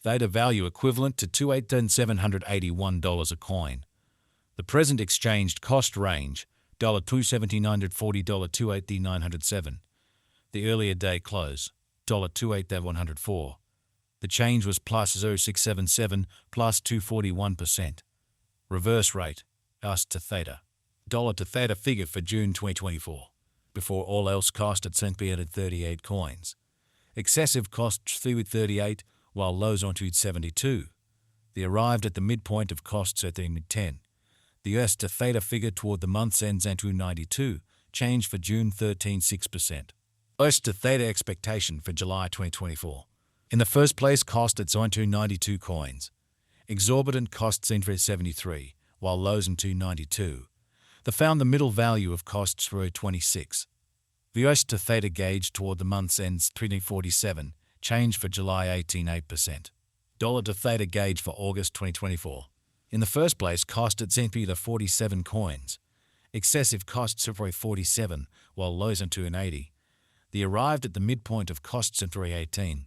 Theta value equivalent to $2,781 a coin. The present exchanged cost range $2,740 $2,80907. The earlier day close $2,80104. The change was plus 0.677 plus 241%. Reverse rate US to Theta. Dollar to Theta figure for June 2024. Before all else cost at cent at 38 coins. Excessive costs through at 38, while lows onto 72. They arrived at the midpoint of costs at 10. The US to Theta figure toward the month's ends and to 92, change for June 13.6%. US to Theta expectation for July 2024. In the first place, cost at 92 coins. Exorbitant costs enter 73, while lows into 92. They found the middle value of costs for 26. The US to Theta gauge toward the month's ends 347, change for July 18.8%. Dollar to Theta gauge for August 2024. In the first place, cost at St. 47 coins. Excessive costs of 47, while lows into 80. They arrived at the midpoint of costs at 318.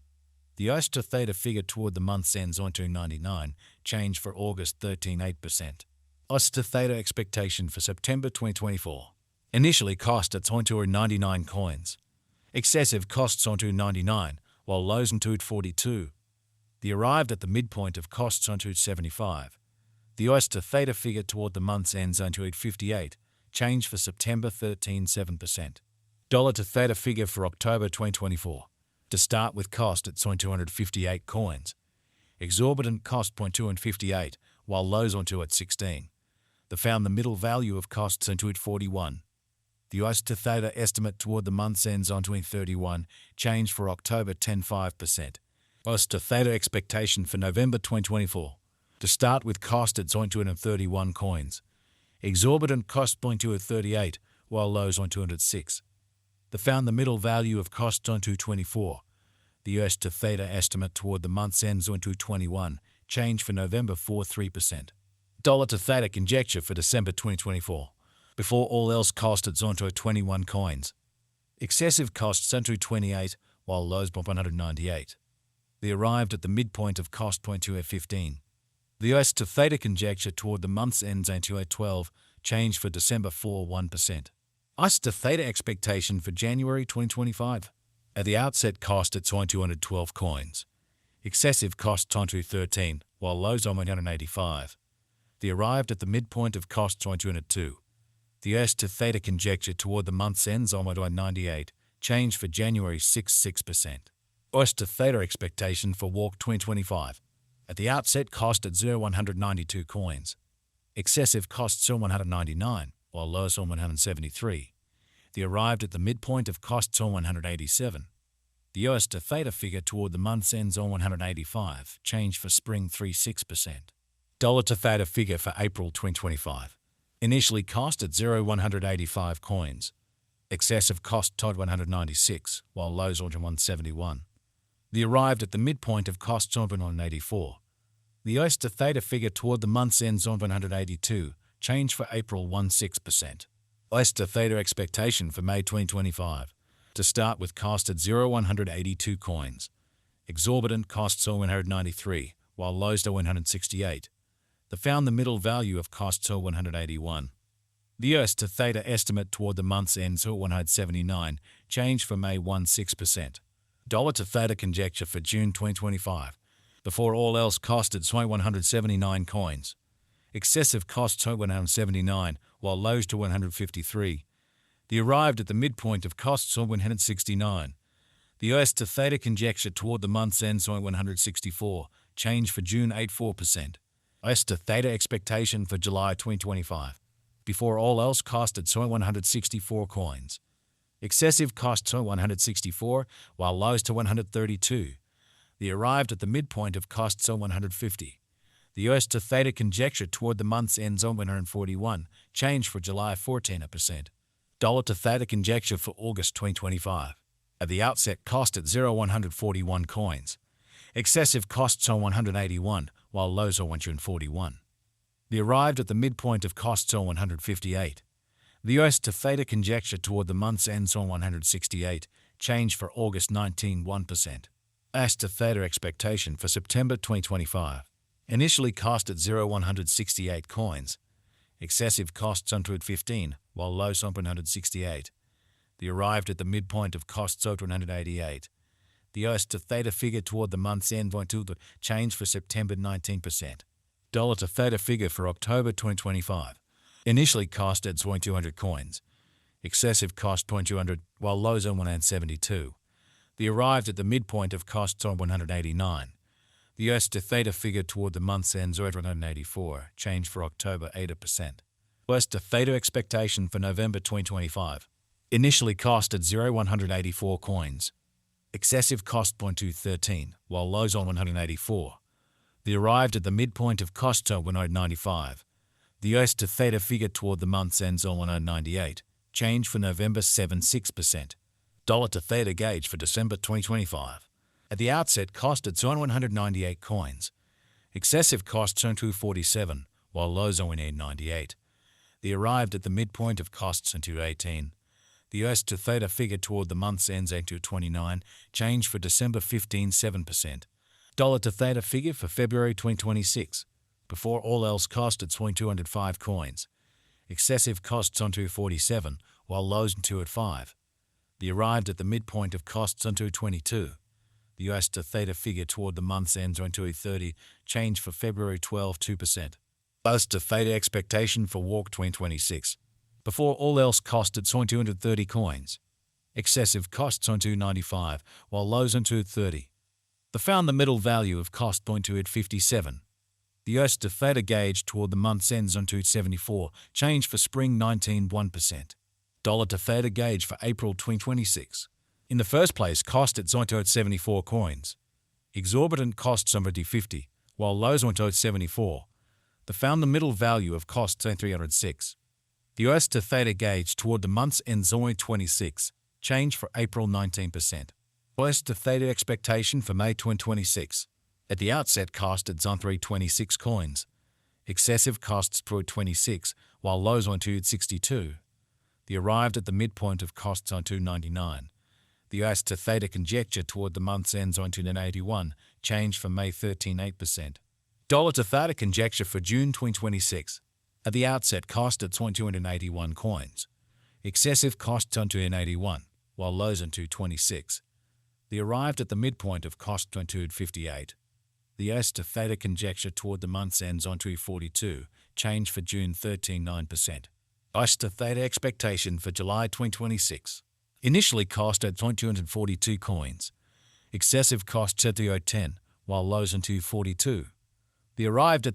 The US to Theta figure toward the month's ends onto 99, change for August 13.8%. US to Theta expectation for September 2024. Initially cost at onto 99 coins. Excessive costs onto 99, while lows onto 42. They arrived at the midpoint of costs onto 75. The US to Theta figure toward the month's ends onto 58, change for September 13.7%. Dollar to Theta figure for October 2024. To start with, cost at 258 coins. Exorbitant cost 258, while lows onto at 16. They found the middle value of costs onto at 41. The US to Theta estimate toward the month's ends onto 31, change for October 10.5%. US to Theta expectation for November 2024. To start with, cost at 31 coins. Exorbitant cost 38, while lows on 206. They found the middle value of costs on 224. The US to Theta estimate toward the month's ends on 221, change for November 4.3%. Dollar to Theta conjecture for December 2024. Before all else cost at onto 21 coins. Excessive costs onto 28, while lows by 198. They arrived at the midpoint of cost point at 15. The US to Theta conjecture toward the month's ends onto 12, change for December 4.1%. US to Theta expectation for January 2025. At the outset, cost at 212 coins. Excessive costs onto 13, while lows on 185. They arrived at the midpoint of costs on 202. The US to Theta conjecture toward the month's ends on 98, change for January 6.6%. US to Theta expectation for Walk 2025. At the outset, cost at 192 coins. Excessive costs on 199, while lows on 173. They arrived at the midpoint of costs on 187. The US to Theta figure toward the month's ends on 185, change for spring 3.6%. Dollar to Theta figure for April 2025. Initially cost at 185 coins. Excessive cost toward 196, while lows on 171. They arrived at the midpoint of costs on 184. The US to Theta figure toward the month's ends on 182, change for April 1.6%. US to Theta expectation for May 2025. To start with, cost at 182 coins. Exorbitant costs on 193, while lows to 168. They found the middle value of costs at 181. The US to Theta estimate toward the month's ends at 179, change for May 1.6%. Dollar to Theta conjecture for June 2025. Before all else cost at 179 coins. Excessive costs at 179, while lows to 153. They arrived at the midpoint of costs on 169. The US to Theta conjecture toward the month's ends on 164, change for June 8.4%. US to Theta expectation for July 2025. Before all else cost at 164 coins. Excessive costs on 164, while lows to 132. They arrived at the midpoint of costs on 150. The US to Theta conjecture toward the month's ends on 141, change for July 14%. Dollar to Theta conjecture for August 2025. At the outset, cost at 141 coins. Excessive costs on 181, while lows on 141. They arrived at the midpoint of costs on 158. The US to Theta conjecture toward the month's ends on 168, change for August 19.1%. As to Theta expectation for September 2025. Initially cost at 0.168 coins. Excessive costs onto 15, while lows on 168. The arrived at the midpoint of costs at 188. The US to Theta figure toward the month's end went to the change for September 19%. Dollar to Theta figure for October 2025. Initially cost at 0.200 coins. Excessive cost 0.200, while lows on 172. The arrived at the midpoint of costs on 189. The US to Theta figure toward the month's end 184, change for October 8%. US to Theta expectation for November 2025. Initially cost at 0.184 coins. Excessive cost 0.213, while lows on 184. The arrived at the midpoint of costs on 195. The US to Theta figure toward the month's ends on 198, change for November 7.6%. Dollar to Theta gauge for December 2025. At the outset, cost at 198 coins. Excessive costs on 247, while lows on 198. The arrived at the midpoint of costs on 218. The US to Theta figure toward the month's ends at 229, change for December 15.7%. Dollar to Theta figure for February 2026. Before all else cost at 205 coins. Excessive costs on 247, while lows on 205. The arrived at the midpoint of costs on 222. The US to Theta figure toward the month's ends on 230, change for February 12, 2%. US to Theta expectation for Walk 2026. Before all else cost at 230 coins. Excessive costs on 295, while lows on 230. The found the middle value of cost point to at 57. The US to Theta gauge toward the month's ends on 274, change for spring 19.1%. Dollar to Theta gauge for April 2026. In the first place, cost at 0.74 coins. Exorbitant costs on 50, while lows on 0.74. The found the middle value of costs on 306. The US to Theta gauge toward the month's end 0.26, change for April 19%. US to Theta expectation for May 2026. At the outset, cost at 326 coins. Excessive costs per 26, while lows on 262. The arrived at the midpoint of costs on 299. The US to Theta conjecture toward the month's ends on 281, change for May 13.8%. Dollar to Theta conjecture for June 2026. At the outset, cost at 281 coins. Excessive costs on 281, while lows on 226. The arrived at the midpoint of costs on 258. The US to Theta conjecture toward the month's ends on 242, change for June 13.9%. US to Theta expectation for July 2026. Initially cost at 242 coins. Excessive costs at 210, while lows on 242. The arrived at